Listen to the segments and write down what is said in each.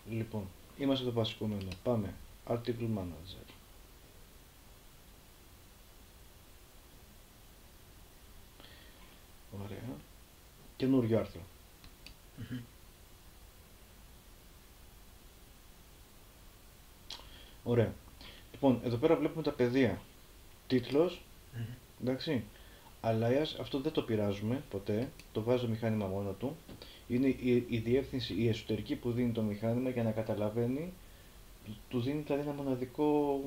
Λοιπόν, είμαστε το βασικό μενού. Πάμε. Article Manager. Ωραία. Καινούριο άρθρο. Ωραία. Λοιπόν, εδώ πέρα βλέπουμε τα πεδία. Τίτλος, εντάξει. Alias, αυτό δεν το πειράζουμε ποτέ. Το βάζει το μηχάνημα μόνο του. Είναι η διεύθυνση, η εσωτερική που δίνει το μηχάνημα για να καταλαβαίνει. Του δίνει δηλαδή ένα μοναδικό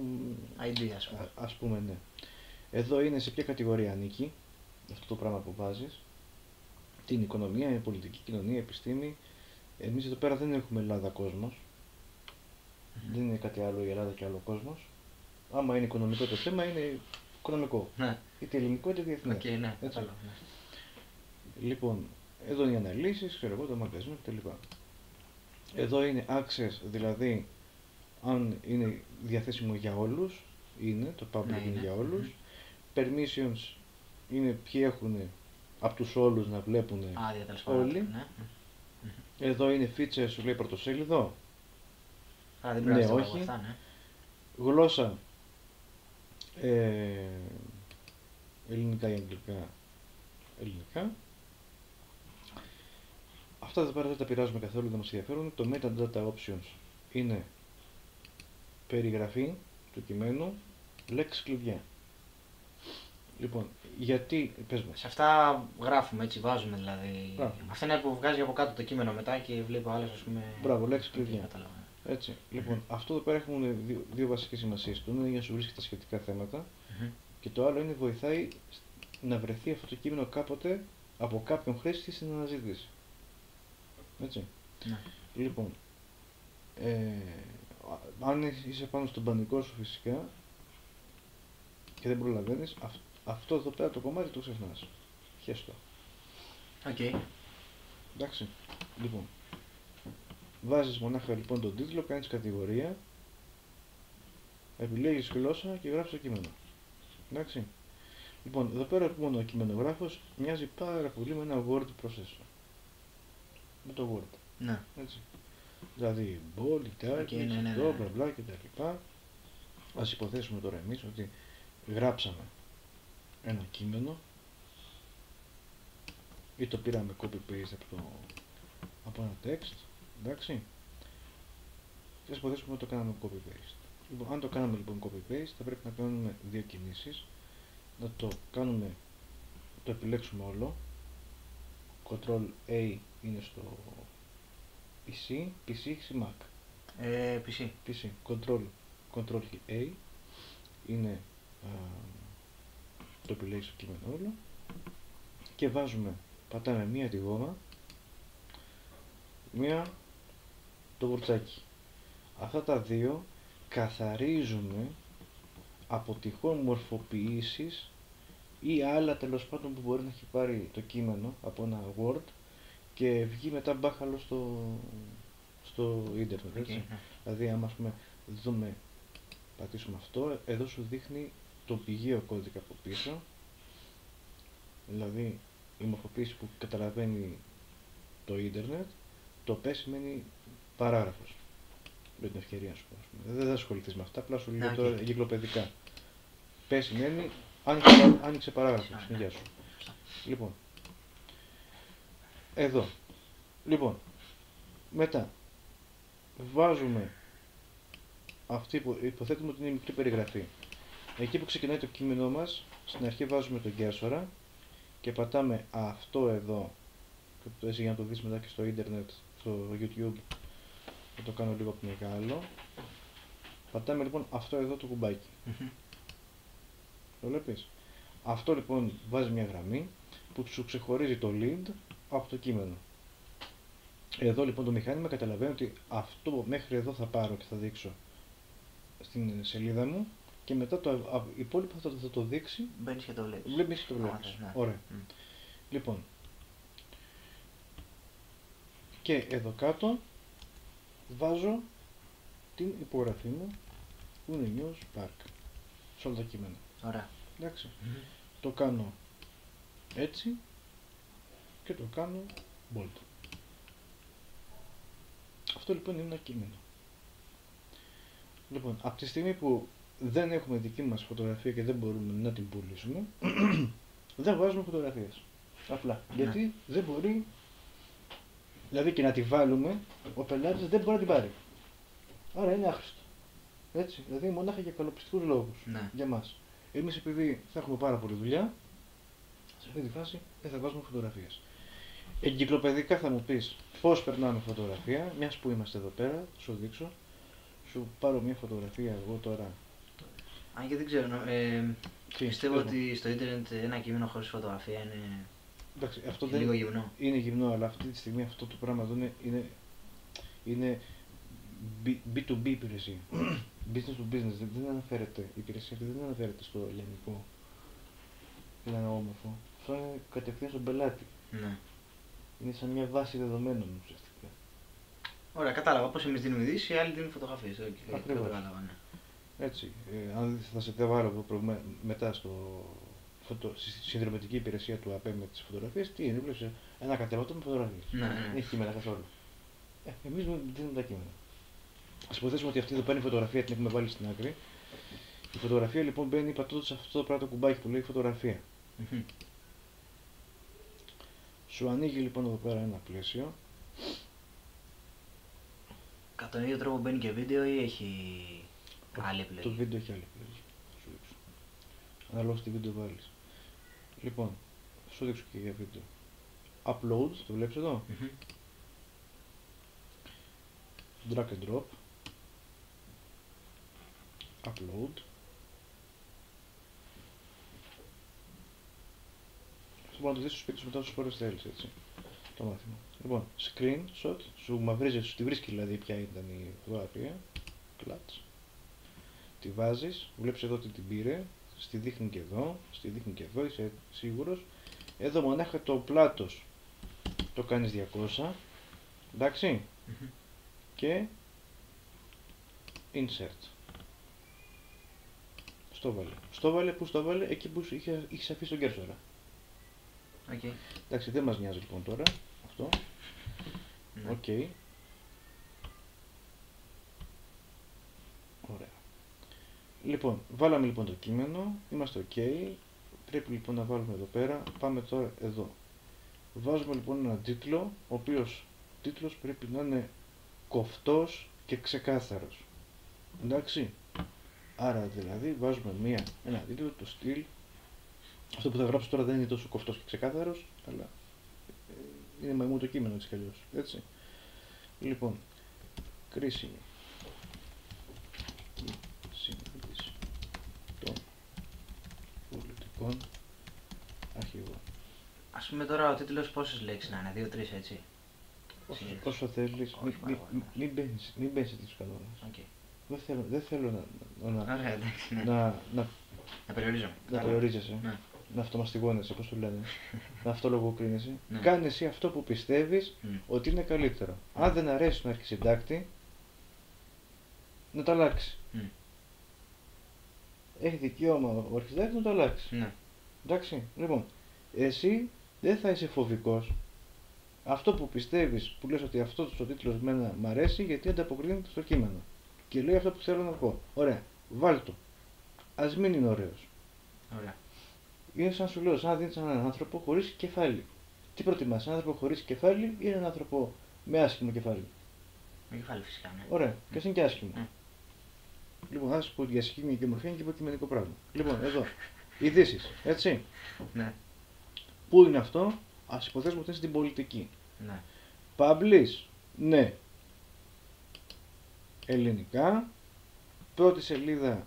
ID, ας πούμε, ναι. Εδώ είναι σε ποια κατηγορία ανήκει αυτό το πράγμα που βάζεις. Την οικονομία, η πολιτική, κοινωνία, επιστήμη. Εμείς εδώ πέρα δεν έχουμε Ελλάδα κόσμος. Δεν είναι κάτι άλλο η Ελλάδα και άλλο κόσμος. Άμα είναι οικονομικό το θέμα, είναι οικονομικό. Ναι. Είτε ελληνικό είτε διεθνές. Okay, ναι. Έτσι. Ναι. Λοιπόν, εδώ είναι οι αναλύσεις, ξέρω εγώ, το μαγκαζίνο κτλ. Εδώ είναι access, δηλαδή αν είναι διαθέσιμο για όλους, είναι, το public είναι για όλους. Permissions είναι ποιοι έχουν από τους όλους να βλέπουν όλοι. Ναι. Εδώ είναι features, σου λέει πρωτοσέλιδο. Δεν ναι, όχι. Αυτά, ναι. Γλώσσα, ελληνικά ή αγγλικά, ελληνικά. Αυτά εδώ πέρα δεν τα πειράζουμε καθόλου, δεν μας ενδιαφέρουν. Το metadata options είναι περιγραφή του κειμένου, λέξεις κλειδιά. Λοιπόν, γιατί, πες μου. Σε αυτά γράφουμε, έτσι, βάζουμε δηλαδή. Αυτά είναι που βγάζει από κάτω το κείμενο μετά και βλέπει ο άλλος, ας πούμε. Μπράβο, λέξεις κλειδιά. Έτσι. Λοιπόν, αυτό εδώ πέρα έχουν δύο βασικές σημασίες. Το ένα είναι για να σου βρίσκει τα σχετικά θέματα και το άλλο είναι βοηθάει να βρεθεί αυτό το κείμενο κάποτε από κάποιον χρήστη στην αναζήτηση. Έτσι. Ναι. Λοιπόν, αν είσαι πάνω στον πανικό σου φυσικά και δεν προλαβαίνεις, αυτό εδώ πέρα το κομμάτι το ξεχνάς. Χέστο. Οκ. Εντάξει. Λοιπόν, βάζεις μονάχα λοιπόν τον τίτλο, κάνεις κατηγορία, επιλέγεις γλώσσα και γράφεις το κείμενο. Εντάξει. Λοιπόν, εδώ πέρα μόνο ο κειμενογράφος μοιάζει πάρα πολύ με ένα word processor. Με το word. Ναι. Έτσι. Δηλαδή, bold, italics, μπλα μπλα κτλ. Ας υποθέσουμε τώρα εμείς ότι γράψαμε ένα κείμενο ή το πήραμε copy-paste από ένα text, εντάξει. Και ας υποθέσουμε ότι το κάναμε copy-paste. Λοιπόν, αν το κάναμε λοιπόν copy-paste, θα πρέπει να κάνουμε δύο κινήσεις. Να το κάνουμε, το επιλέξουμε όλο. Ctrl A είναι στο PC, PC ή Mac. PC. Ctrl A είναι το επιλέγεις το κείμενο όλο και βάζουμε, πατάμε μία τη γόμα, μία το βουρτσάκι. Αυτά τα δύο καθαρίζουμε από τυχόν μορφοποιήσεις ή άλλα τέλος πάντων που μπορεί να έχει πάρει το κείμενο από ένα Word και βγει μετά μπάχαλο στο ίντερνετ, έτσι. Δηλαδή άμα πατήσουμε αυτό, εδώ σου δείχνει το πηγαίο κώδικα από πίσω, δηλαδή η μορφοποίηση που καταλαβαίνει το ίντερνετ, το P σημαίνει παράγραφος. Με την ευκαιρία σου, δεν θα ασχοληθείς με αυτά, απλά σου λέω τώρα εγκυκλοπαιδικά. P σημαίνει άνοιξε παράγραφο, στην υγεία σου. Λοιπόν, εδώ. Λοιπόν, μετά βάζουμε αυτή που υποθέτουμε ότι είναι η μικρή περιγραφή. Εκεί που ξεκινάει το κείμενό μας, στην αρχή βάζουμε τον κέρσορα και πατάμε αυτό εδώ, έτσι για να το δεις μετά και στο ίντερνετ, στο YouTube, θα το κάνω λίγο πιο μεγάλο. Πατάμε λοιπόν αυτό εδώ το κουμπάκι. Το βλέπεις. Αυτό λοιπόν βάζει μια γραμμή που σου ξεχωρίζει το lead από το κείμενο. Εδώ λοιπόν το μηχάνημα καταλαβαίνει ότι αυτό μέχρι εδώ θα πάρω και θα δείξω στην σελίδα μου και μετά το υπόλοιπο θα το δείξει. Μπαίνεις και το βλέπεις. Βλέπεις και το βλέπεις. Ωραία. Λοιπόν, και εδώ κάτω βάζω την υπογραφή μου που είναι news park. Σε όλα τα κείμενα. Ωραία. Εντάξει. Το κάνω έτσι και το κάνω bold. Αυτό λοιπόν είναι ένα κείμενο. Λοιπόν, από τη στιγμή που δεν έχουμε δική μας φωτογραφία και δεν μπορούμε να την πουλήσουμε, δεν βάζουμε φωτογραφίες. Απλά. Γιατί δεν μπορεί, δηλαδή και να τη βάλουμε, ο πελάτης δεν μπορεί να την πάρει. Άρα είναι άχρηστο. Έτσι, δηλαδή μονάχα για καλοπιστικούς λόγους για μας. Εμείς επειδή θα έχουμε πάρα πολλή δουλειά, σε αυτή τη φάση δεν θα βάζουμε φωτογραφίες. Εγκυκλοπαιδικά θα μου πεις πώς περνάμε φωτογραφία, μιας που είμαστε εδώ πέρα, σου δείξω. Σου πάρω μια φωτογραφία εγώ τώρα. Αν και δεν ξέρω, πιστεύω ότι στο ίντερνετ ένα κείμενο χωρίς φωτογραφία είναι. Εντάξει, αυτό λίγο γυμνό. Είναι γυμνό, αλλά αυτή τη στιγμή αυτό το πράγμα εδώ είναι B2B υπηρεσία. Business to business. Δεν αναφέρεται, η υπηρεσία αυτή δεν αναφέρεται στο ελληνικό. Είναι ένα όμορφο. Αυτό είναι κατευθείαν στον πελάτη. Ναι. Είναι σαν μια βάση δεδομένων ουσιαστικά. Ωραία, κατάλαβα. Πώς εμείς δίνουμε ειδήσεις, οι άλλοι δίνουν φωτογραφίες. Ακριβώς. Έτσι. Αν θα σε βάλω μετά στη συνδρομητική υπηρεσία του ΑΠΕ με τις φωτογραφίες, τι είναι, βλέπεις ένα κατέβατο με φωτογραφίες. Ναι. Δεν έχει κείμενα καθόλου. Εμείς δίνουμε τα κείμενα. Ας υποθέσουμε ότι αυτή εδώ παίρνει φωτογραφία, την έχουμε βάλει στην άκρη. Η φωτογραφία λοιπόν μπαίνει πατώντας σε αυτό το πράγμα κουμπάκι που λέει φωτογραφία. Σου ανοίγει λοιπόν εδώ πέρα ένα πλαίσιο. Κατά τον ίδιο τρόπο μπαίνει και βίντεο ή έχει άλλη επιλογή? Το βίντεο έχει άλλη επιλογή. Σου δείξω. Αναλόγως τι βίντεο βάλεις. Λοιπόν, σου δείξω και για βίντεο. Upload, το βλέπεις εδώ. Drag and drop. Upload. Αυτό μπορεί να το δεις στο σπίτι σου μετά όσες φορές θέλεις, έτσι. Το μάθημα. Λοιπόν, screenshot, σου μαυρίζει, σου τη βρίσκει δηλαδή ποια ήταν η φωτογραφία. Κλατς. Τη βάζεις, βλέπεις εδώ ότι την πήρε, στη δείχνει και εδώ, είσαι σίγουρος. Εδώ μονάχα το πλάτος το κάνεις 200, εντάξει, και insert. Στο βάλε, πού στο βάλε, εκεί που είχες αφήσει τον κέρσορα. Okay. Εντάξει, δεν μας νοιάζει λοιπόν τώρα αυτό. Οκ. Ωραία. Λοιπόν, βάλαμε λοιπόν το κείμενο, είμαστε ok. Πρέπει λοιπόν να βάλουμε εδώ πέρα, πάμε τώρα εδώ. Βάζουμε λοιπόν έναν τίτλο, ο οποίος τίτλος πρέπει να είναι κοφτός και ξεκάθαρος. Εντάξει. Άρα δηλαδή βάζουμε ένα τίτλο, το στυλ. Αυτό που θα γράψω τώρα δεν είναι τόσο κοφτός και ξεκάθαρος, αλλά είναι μαϊμού το κείμενο έτσι κι αλλιώς. Έτσι. Λοιπόν, κρίσιμη συνάντηση των πολιτικών αρχηγών. Ας πούμε τώρα ο τίτλος πόσες λέξεις να είναι, 2-3 έτσι. Όσο θέλεις, μην μπαίνεις σε τέτοιους κανόνες. Δεν θέλω να περιορίζεσαι, να αυτομαστιγώνεσαι, όπως το λένε, να αυτολογοκρίνεσαι. Κάνε εσύ αυτό που πιστεύεις ότι είναι καλύτερο. Αν δεν αρέσει στον αρχισυντάκτη, να το αλλάξει. Έχει δικαίωμα ο αρχισυντάκτης να το αλλάξει. Εντάξει, λοιπόν, εσύ δεν θα είσαι φοβικός. Αυτό που πιστεύεις, που λες ότι αυτό ο τίτλος μένα μ' αρέσει γιατί ανταποκρίνεται στο κείμενο. Και λέει αυτό που θέλω να πω. Ωραία, βάλ' το. Ας μην είναι ωραίος. Ωραία. Είναι σαν σου λέω, σαν να δίνεις έναν άνθρωπο χωρίς κεφάλι. Τι προτιμάς, έναν άνθρωπο χωρίς κεφάλι ή έναν άνθρωπο με άσχημο κεφάλι? Με κεφάλι φυσικά, ναι. Ωραία, και ας είναι και άσχημο. Λοιπόν, ας πω για σχήμια και μορφή είναι και υποκειμενικό πράγμα. Λοιπόν, εδώ. Ειδήσεις, έτσι. Ναι. Πού είναι αυτό? Ας υποθέσουμε ότι είναι στην πολιτική. Ναι. Publish, ναι. Ελληνικά. Πρώτη σελίδα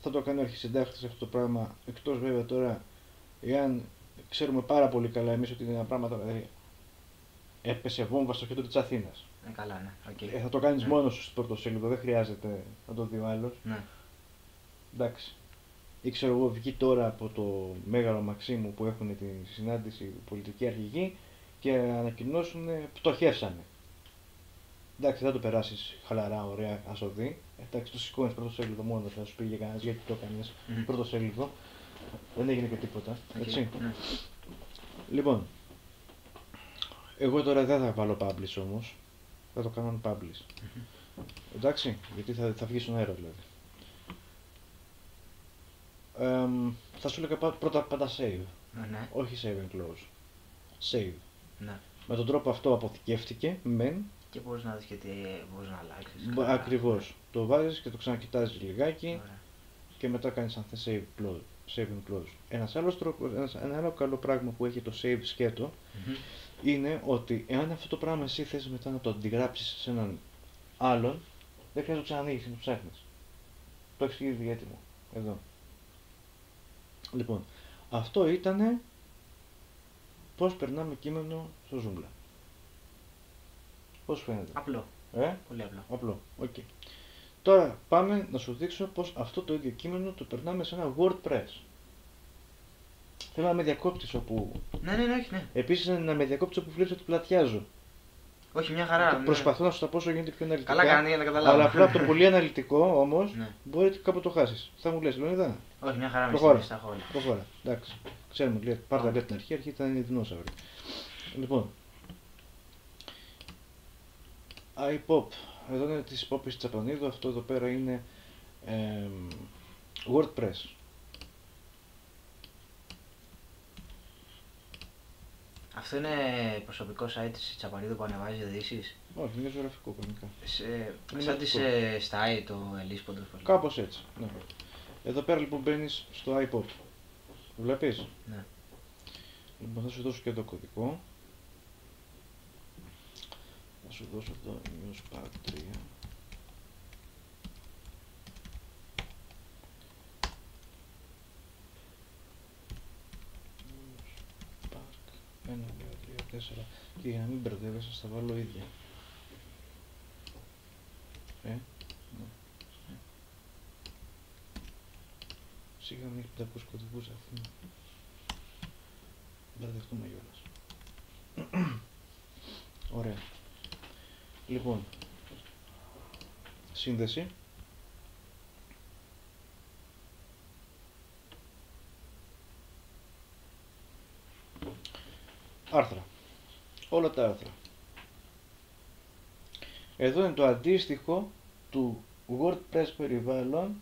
θα το κάνει ο αρχισυντάκτης αυτό το πράγμα, εκτός βέβαια τώρα εάν ξέρουμε πάρα πολύ καλά εμείς ότι είναι ένα πράγμα δηλαδή έπεσε βόμβα στο κέντρο της Αθήνας. Καλά, ναι. Okay. Θα το κάνεις μόνος σου στην πρωτοσέλιδο, δεν χρειάζεται να το δει ο άλλος. Ναι. Εντάξει. Ή ξέρω εγώ, βγει τώρα από το Μέγαρο Μαξίμου που έχουν τη συνάντηση πολιτική αρχηγοί και ανακοινώσουν πτωχεύσανε. Εντάξει, δεν θα το περάσεις χαλαρά, ωραία, ας το δει. Εντάξει, το σηκώνεις πρώτο σέλιδο μόνο, θα σου πήγε κανένας γιατί το έκανες πρώτο σέλιδο. Δεν έγινε και τίποτα. Έτσι. Ναι. Λοιπόν, εγώ τώρα δεν θα βάλω publish όμως. Θα το κάνω publish. Εντάξει, γιατί θα βγει στον αέρα δηλαδή. Θα σου έλεγα πρώτα πάντα save. Ναι. Όχι save and close. Save. Ναι. Με τον τρόπο αυτό αποθηκεύτηκε, μεν. Και μπορείς να δεις και τι μπορείς να αλλάξεις. Ακριβώς. Το βάζεις και το ξανακοιτάζεις λιγάκι. Ωραία. Και μετά κάνεις αν θες save and close. Ένα άλλο καλό πράγμα που έχει το save σκέτο είναι ότι εάν αυτό το πράγμα εσύ θες μετά να το αντιγράψεις σε έναν άλλον, δεν χρειάζεται να το ξανανοίγεις και να το ψάχνεις. Το έχεις ήδη έτοιμο. Εδώ. Λοιπόν, αυτό ήτανε πώς περνάμε κείμενο στο Joomla. Πώς φαίνεται. Απλό. Πολύ απλό. Απλό. Okay. Τώρα πάμε να σου δείξω πως αυτό το ίδιο κείμενο το περνάμε σε ένα WordPress. Θέλω να με διακόπτεις όπου... Ναι, όχι, ναι. Επίσης να με διακόπτεις όπου βλέπεις ότι πλατιάζω. Όχι, μια χαρά. Προσπαθώ να σου τα πω όσο γίνεται πιο αναλυτικά. Καλά κάνει για να καταλάβω. Αλλά απλά από το πολύ αναλυτικό όμως Ναι. μπορεί κάπου το χάσεις. Θα μου λες, Λεωνίδα. Όχι, μια χαρά Προχώρα. με στα χώρια. Προχώρα. Εντάξει. Ξέρουμε, λέει, πάρτα λέει την αρχή ήταν η δεινόσαυρη. Λοιπόν. iPop. Εδώ είναι της Πόπης Τσαπανίδου. Αυτό εδώ πέρα είναι WordPress. Αυτό είναι προσωπικό site της Τσαπανίδου που ανεβάζει ειδήσεις. Όχι, είναι ζωγραφικό κανονικά. Σαν της Style, το Ελίσποντος. Κάπως έτσι. Ναι. Εδώ πέρα λοιπόν μπαίνεις στο iPop. Το βλέπεις? Ναι. Λοιπόν, θα σου δώσω και το κωδικό. Θα σου δώσω εδώ Newspark 3. Newspark 1, 2, 3, 4. Και για να μην μπερδεύεσαι θα βάλω ίδια. Ναι. Σίγα μην έχει 500 κωδικούς αυτή. Μπερδευτούμε κιόλας. Ωραία. Λοιπόν, σύνδεση. Άρθρα. Όλα τα άρθρα. Εδώ είναι το αντίστοιχο του WordPress περιβάλλον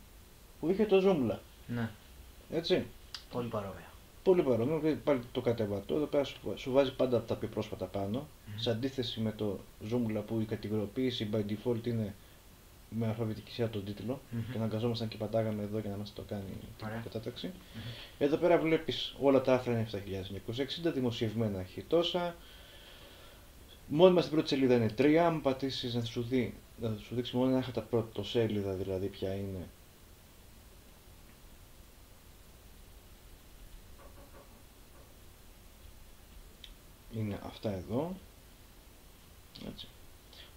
που είχε το Joomla. Ναι. Έτσι. Πολύ παρόμοια. Πολύ παρόμοιο, πάλι το κατεβατώ. Εδώ πέρα σου βάζει πάντα τα πιο πρόσφατα πάνω. Σε αντίθεση με το Joomla που η κατηγοριοποίηση by default είναι με αλφαβητική σειρά τον τίτλο και να αναγκαζόμασταν και πατάγαμε εδώ για να μας το κάνει την κατάταξη. Εδώ πέρα βλέπεις όλα τα άρθρα είναι 7.960, δημοσιευμένα έχει τόσα. Μόνιμα στην πρώτη σελίδα είναι 3, αν πατήσεις να σου δείξει μόνο ένα τα πρώτο σέλιδα δηλαδή ποια είναι. Είναι αυτά εδώ. Έτσι.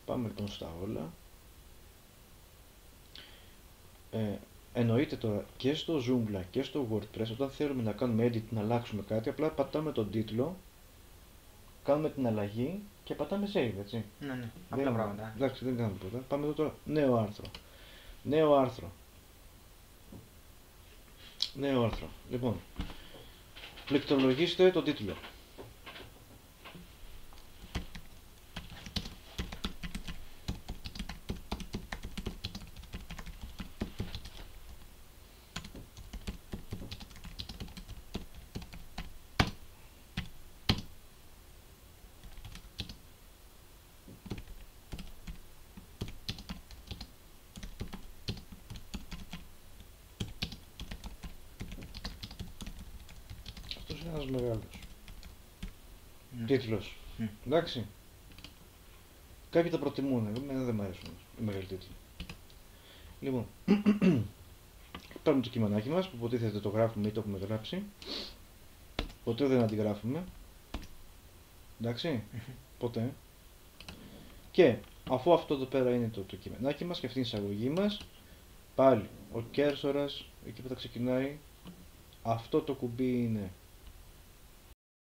Πάμε λοιπόν στα όλα. Εννοείται τώρα και στο Joomla και στο WordPress όταν θέλουμε να κάνουμε edit, να αλλάξουμε κάτι, απλά πατάμε τον τίτλο, κάνουμε την αλλαγή και πατάμε save, έτσι. Ναι. Απλά πράγματα. Εντάξει, δεν κάνουμε τίποτα. Πάμε εδώ τώρα. Νέο άρθρο. Νέο άρθρο. Νέο άρθρο. Λοιπόν, πληκτρολογήστε τον τίτλο. Αυτός είναι ένας μεγάλος τίτλος. Εντάξει. Κάποιοι τα προτιμούν, εμένα δεν μου αρέσουν οι μεγάλοι τίτλοι. Λοιπόν, παίρνουμε το κειμενάκι μας που υποτίθεται το γράφουμε ή το έχουμε γράψει. Ποτέ δεν αντιγράφουμε. Εντάξει, ποτέ. Και αφού αυτό εδώ πέρα είναι το κειμενάκι μας και αυτή είναι η εισαγωγή μας, πάλι ο κέρσορας εκεί που θα ξεκινάει, αυτό το κουμπί είναι